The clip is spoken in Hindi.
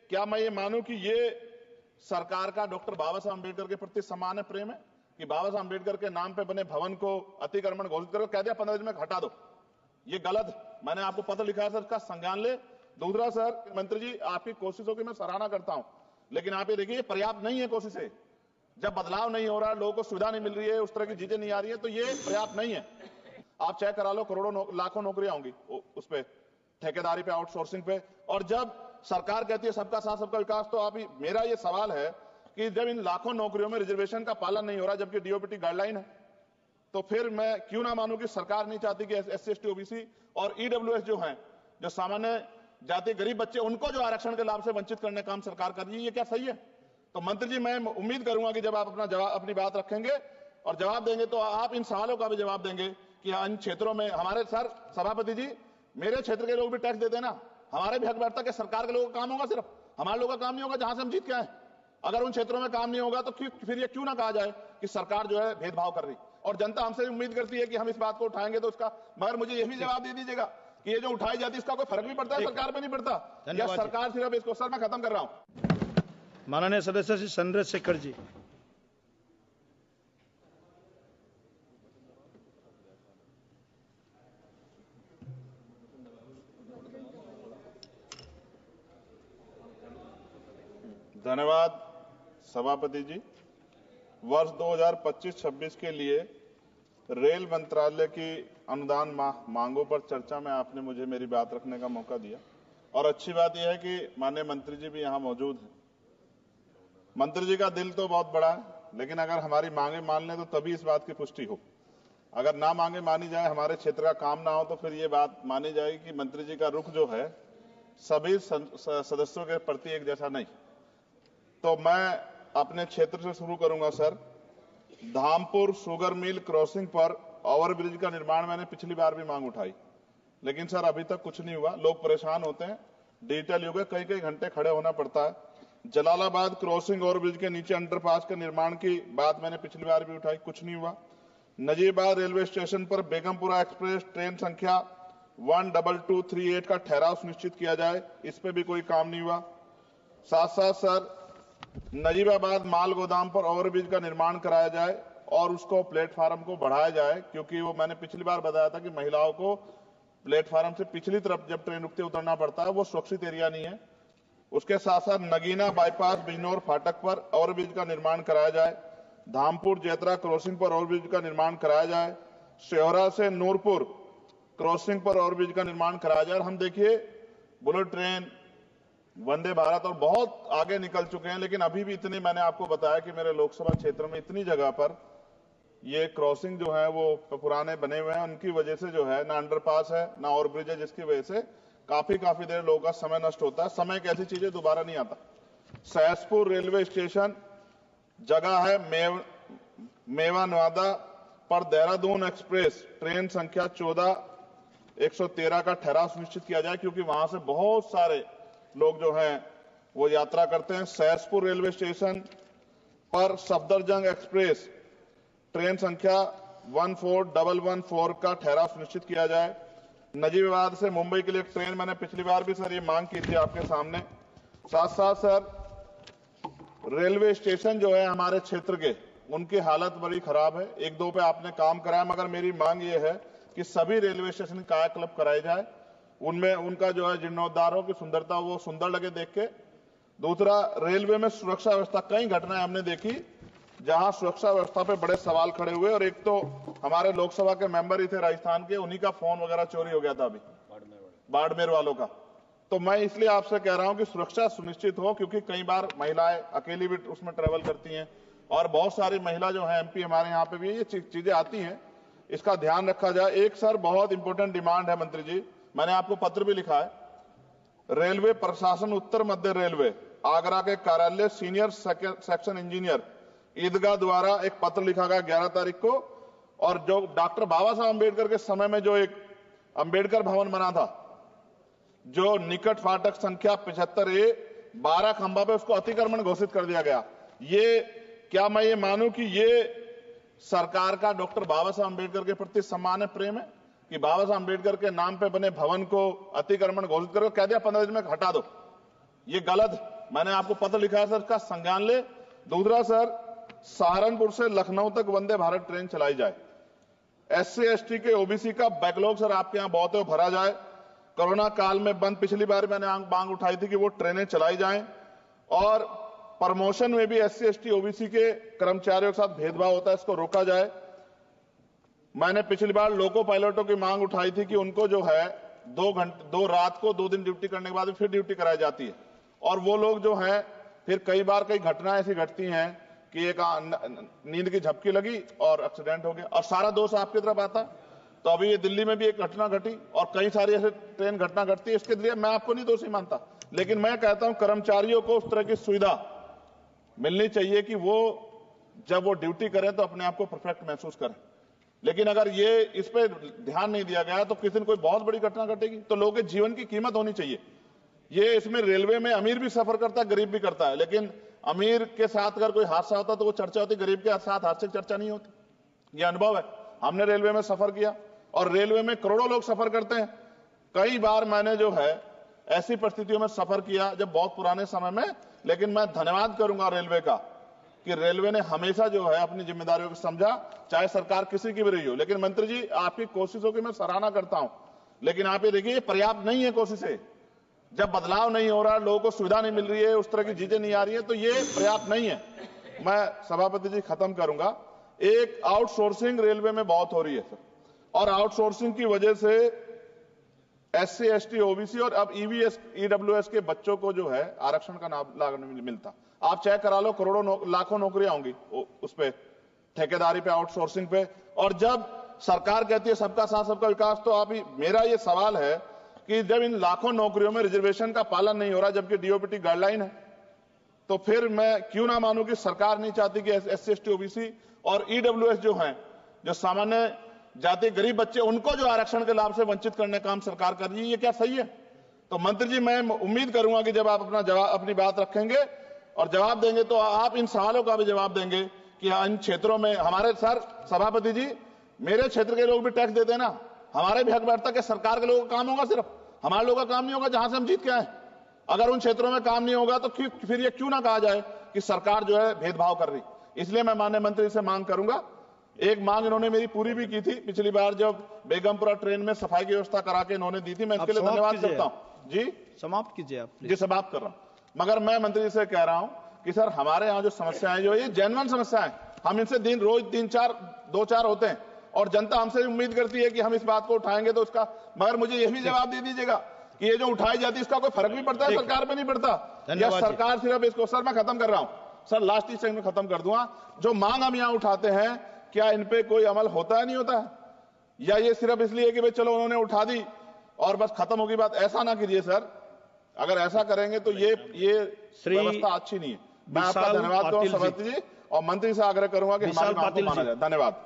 क्या मैं ये मानूं कि ये सरकार का डॉक्टर बाबा साहब अम्बेडकर के प्रति सम्मान है, प्रेम है, कि बाबा साहब अम्बेडकर के नाम पे बने भवन को अतिक्रमण घोषित करके कह दिया 15 दिन में हटा दो? ये गलत है। मैंने आपको पत्र लिखा है सर, इसका संज्ञान ले। दूसरा सर, मंत्री जी आपकी कोशिशों की मैं सराहना करता हूं, लेकिन आप ये देखिए पर्याप्त नहीं है कोशिशें। जब बदलाव नहीं हो रहा, लोगों को सुविधा नहीं मिल रही है, उस तरह की चीजें नहीं आ रही है, तो ये पर्याप्त नहीं है। आप चेक करा लो, करोड़ों लाखों नौकरियां होंगी उस पे, ठेकेदारी पे, आउटसोर्सिंग पे। और जब सरकार कहती है सबका साथ सबका विकास, तो आप मेरा ये सवाल है कि जब इन लाखों नौकरियों में रिजर्वेशन का पालन नहीं हो रहा, जबकि डीओपीटी गाइडलाइन है, तो फिर मैं क्यों ना मानूं कि सरकार नहीं चाहती कि SC ST OBC और EWS जो हैं, जो सामान्य जाति गरीब बच्चे, उनको जो आरक्षण के लाभ से वंचित करने का काम सरकार कर रही है। ये क्या सही है? तो मंत्री जी, मैं उम्मीद करूंगा कि जब आप अपनी बात रखेंगे और जवाब देंगे, तो आप इन सवालों का भी जवाब देंगे कि इन क्षेत्रों में हमारे सर सभापति जी, मेरे क्षेत्र के लोग भी टैक्स देते हैं ना, हमारे भी हक बैठता कि सरकार के लोगों का काम होगा, सिर्फ हमारे लोगों का काम नहीं होगा जहां से हम जीत के आए। अगर उन क्षेत्रों में काम नहीं होगा तो फिर ये क्यों ना कहा जाए कि सरकार जो है भेदभाव कर रही। और जनता हमसे उम्मीद करती है कि हम इस बात को उठाएंगे तो उसका, मगर मुझे ये भी जवाब दे दीजिएगा कि ये जो उठाई जाती है इसका कोई फर्क भी पड़ता है सरकार पे? नहीं पड़ता, या सरकार सिर्फ इसको? सर मैं खत्म कर रहा हूं। माननीय सदस्य श्री चंद्रशेखर जी। धन्यवाद सभापति जी। वर्ष 2025-26 के लिए रेल मंत्रालय की अनुदान मांगों पर चर्चा में आपने मुझे मेरी बात रखने का मौका दिया, और अच्छी बात यह है कि माननीय मंत्री जी भी यहां मौजूद हैं। मंत्री जी का दिल तो बहुत बड़ा है, लेकिन अगर हमारी मांगे मान लें तो तभी इस बात की पुष्टि हो। अगर ना मांगे मानी जाए, हमारे क्षेत्र का काम ना हो, तो फिर ये बात मानी जाएगी कि मंत्री जी का रुख जो है सभी सदस्यों के प्रति एक जैसा नहीं। तो मैं अपने क्षेत्र से शुरू करूंगा sir. Dhampur sugar mill crossing पर ओवरब्रिज का निर्माण मैंने पिछली बार भी मांग उठाई, लेकिन सर अभी तक कुछ नहीं हुआ। लोग परेशान होते हैं, डिजिटल युग है, कई कई घंटे खड़े होना पड़ता है। जलालाबाद क्रॉसिंग ओवरब्रिज के नीचे अंडरपास के निर्माण की बात मैंने पिछली बार भी उठाई, कुछ नहीं हुआ। नजीबाद रेलवे स्टेशन पर बेगमपुरा एक्सप्रेस ट्रेन संख्या 12238 का ठहराव सुनिश्चित किया जाए, इस पे भी कोई काम नहीं हुआ। साथ साथ सर, नजीबाबाद माल गोदाम पर ओवरब्रिज का निर्माण कराया जाए और उसको प्लेटफार्म को बढ़ाया जाए, क्योंकि वो मैंने पिछली बार बताया था कि महिलाओं को प्लेटफार्म से पिछली तरफ जब ट्रेन रुकते उतरना पड़ता है, वो सुरक्षित एरिया नहीं है। उसके साथ साथ नगीना बाईपास बिजनौर फाटक पर ओवरब्रिज का निर्माण कराया जाए। धामपुर जेतरा क्रॉसिंग पर ओवरब्रिज का निर्माण कराया जाए। शेहरा से नूरपुर क्रॉसिंग पर ओवरब्रिज का निर्माण कराया जाए। हम देखिए, बुलेट ट्रेन, वंदे भारत और बहुत आगे निकल चुके हैं, लेकिन अभी भी इतने, मैंने आपको बताया कि मेरे लोकसभा क्षेत्र में इतनी जगह पर ये क्रॉसिंग जो है वो पुराने बने हुए हैं, उनकी वजह से जो है ना अंडरपास है ना ओवरब्रिज है, जिसकी वजह से काफी देर लोगों का समय नष्ट होता है। समय की ऐसी चीजें दोबारा नहीं आता। सहसपुर रेलवे स्टेशन जगह है मेवा नवादा पर देहरादून एक्सप्रेस ट्रेन संख्या 14113 का ठहराव सुनिश्चित किया जाए, क्योंकि वहां से बहुत सारे लोग जो हैं वो यात्रा करते हैं। सहसपुर रेलवे स्टेशन पर सफदरजंग एक्सप्रेस ट्रेन संख्या 14114 का ठहराव सुनिश्चित किया जाए। नजीबाबाद से मुंबई के लिए एक ट्रेन, मैंने पिछली बार भी सर ये मांग की थी आपके सामने। साथ साथ सर, रेलवे स्टेशन जो है हमारे क्षेत्र के, उनकी हालत बड़ी खराब है। एक दो पे आपने काम कराया, मगर मेरी मांग ये है कि सभी रेलवे स्टेशन कायाकल्प कराए जाए, उनमें उनका जो है जीर्णोद्धार की सुंदरता वो सुंदर लगे देख के। दूसरा, रेलवे में सुरक्षा व्यवस्था, कई घटनाएं हमने देखी जहां सुरक्षा व्यवस्था पे बड़े सवाल खड़े हुए, और एक तो हमारे लोकसभा के मेंबर ही थे राजस्थान के, उन्हीं का फोन वगैरह चोरी हो गया था अभी बाड़मेर वालों का। तो मैं इसलिए आपसे कह रहा हूं कि सुरक्षा सुनिश्चित हो, क्योंकि कई बार महिलाएं अकेली भी उसमें ट्रेवल करती हैं, और बहुत सारी महिला जो है MP हमारे यहाँ पे भी ये चीजें आती हैं, इसका ध्यान रखा जाए। एक सर बहुत इंपॉर्टेंट डिमांड है मंत्री जी, मैंने आपको पत्र भी लिखा है। रेलवे प्रशासन उत्तर मध्य रेलवे आगरा के कार्यालय सीनियर सेक्शन इंजीनियर ईदगाह द्वारा एक पत्र लिखा गया 11 तारीख को, और जो डॉक्टर बाबा साहब अम्बेडकर के समय में जो एक अम्बेडकर भवन बना था, जो निकट फाटक संख्या 75A 12 खंबा पे, उसको अतिक्रमण घोषित कर दिया गया। ये क्या मैं ये मानूं कि ये सरकार का डॉक्टर बाबा साहब अम्बेडकर के प्रति सम्मान है, प्रेम है, कि बाबा साहब अम्बेडकर के नाम पे बने भवन को अतिक्रमण घोषित करके कह दिया 15 दिन में हटा दो? ये गलत है। मैंने आपको पत्र लिखा है सर, इसका संज्ञान ले। दूसरा सर, सहारनपुर से लखनऊ तक वंदे भारत ट्रेन चलाई जाए। SC ST के OBC का बैकलॉग सर आपके यहां बहुत है, भरा जाए। कोरोना काल में बंद, पिछली बार मैंने मांग उठाई थी कि वो ट्रेनें चलाई जाएं। और प्रमोशन में भी SC ST OBC के कर्मचारियों के साथ भेदभाव होता है, इसको रोका जाए। मैंने पिछली बार लोको पायलटों की मांग उठाई थी कि उनको जो है 2 रात को 2 दिन ड्यूटी करने के बाद फिर ड्यूटी कराई जाती है, और वो लोग जो हैं फिर कई बार कई घटनाएं ऐसी घटती हैं कि एक नींद की झपकी लगी और एक्सीडेंट हो गया, और सारा दोष आपकी तरफ आता। तो अभी ये दिल्ली में भी एक घटना घटी और कई सारी ऐसे ट्रेन घटना घटती है। इसके लिए मैं आपको नहीं दोषी मानता, लेकिन मैं कहता हूं कर्मचारियों को उस तरह की सुविधा मिलनी चाहिए कि वो जब वो ड्यूटी करें तो अपने आप को परफेक्ट महसूस करें। लेकिन अगर ये इस पे ध्यान नहीं दिया गया तो किसी दिन कोई बहुत बड़ी घटना घटेगी, तो लोगों के जीवन की कीमत होनी चाहिए। ये इसमें रेलवे में अमीर भी सफर करता है, गरीब भी करता है, लेकिन अमीर के साथ अगर कोई हादसा होता तो वो चर्चा होती, गरीब के साथ हादसे की चर्चा नहीं होती। ये अनुभव है, हमने रेलवे में सफर किया और रेलवे में करोड़ों लोग सफर करते हैं। कई बार मैंने जो है ऐसी परिस्थितियों में सफर किया जब बहुत पुराने समय में, लेकिन मैं धन्यवाद करूंगा रेलवे का कि रेलवे ने हमेशा जो है अपनी जिम्मेदारियों को समझा, चाहे सरकार किसी की भी रही हो। लेकिन मंत्री जी, आपकी कोशिशों की मैं सराहना करता हूं, लेकिन आप ये देखिए पर्याप्त नहीं है कोशिशें। जब बदलाव नहीं हो रहा, लोगों को सुविधा नहीं मिल रही है, उस तरह की चीजें नहीं आ रही है, तो ये पर्याप्त नहीं है। मैं सभापति जी खत्म करूंगा। एक आउटसोर्सिंग रेलवे में बहुत हो रही है सर, और आउटसोर्सिंग की वजह से SC ST OBC और अब EWS के बच्चों को जो है आरक्षण का लाभ नहीं मिलता। आप चेक करा लो, करोड़ों लाखों नौकरियां होंगी उस पे, ठेकेदारी पे, आउटसोर्सिंग पे। और जब सरकार कहती है सबका साथ सबका विकास, तो आप ही, मेरा ये सवाल है कि जब इन लाखों नौकरियों में रिजर्वेशन का पालन नहीं हो रहा, जबकि DOPT गाइडलाइन है, तो फिर मैं क्यों ना मानूं कि सरकार नहीं चाहती कि SC ST OBC और EWS जो हैं, जो सामान्य जाति गरीब बच्चे, उनको जो आरक्षण के लाभ से वंचित करने का काम सरकार कर रही है। ये क्या सही है? तो मंत्री जी, मैं उम्मीद करूंगा कि जब आप अपनी बात रखेंगे और जवाब देंगे तो आप इन सवालों का भी जवाब देंगे कि इन क्षेत्रों में हमारे, सर सभापति जी, मेरे क्षेत्र के लोग भी टैक्स देते हैं ना, हमारे भी हक बैठता कि सरकार के लोगों का काम होगा, सिर्फ हमारे लोगों का काम नहीं होगा जहां से हम जीत के आए। अगर उन क्षेत्रों में काम नहीं होगा तो फिर ये क्यों ना कहा जाए कि सरकार जो है भेदभाव कर रही। इसलिए मैं माननीय मंत्री से मांग करूंगा, एक मांग इन्होंने मेरी पूरी भी की थी पिछली बार जब बेगमपुरा ट्रेन में सफाई की व्यवस्था करा के इन्होंने दी थी, मैं इसके लिए धन्यवाद करता हूं। जी समाप्त कीजिए आप जी। समाप्त कर रहा हूं, मगर मैं मंत्री जी से कह रहा हूं कि सर हमारे यहाँ जो समस्याएं जो ये जेन्युइन समस्याएं, हम इनसे रोज 2-4 होते हैं और जनता हमसे उम्मीद करती है कि हम इस बात को उठाएंगे तो उसका, मगर मुझे ये भी जवाब दे दीजिएगा कि ये जो उठाई जाती है इसका कोई फर्क भी पड़ता है, सरकार पे नहीं पड़ता, या सरकार सिर्फ इसको, सर मैं खत्म कर रहा हूं सर, लास्ट सेकंड में खत्म कर दूंगा। जो मांग हम यहाँ उठाते हैं, क्या इन पे कोई अमल होता है, नहीं होता है, या ये सिर्फ इसलिए कि भाई चलो उन्होंने उठा दी और बस खत्म होगी बात? ऐसा ना कीजिए सर, अगर ऐसा करेंगे तो ये व्यवस्था अच्छी नहीं है। मैं आपका धन्यवाद दूंगा सभापति जी, और मंत्री से आग्रह करूंगा कि हमारी मांग को माना जाए। धन्यवाद।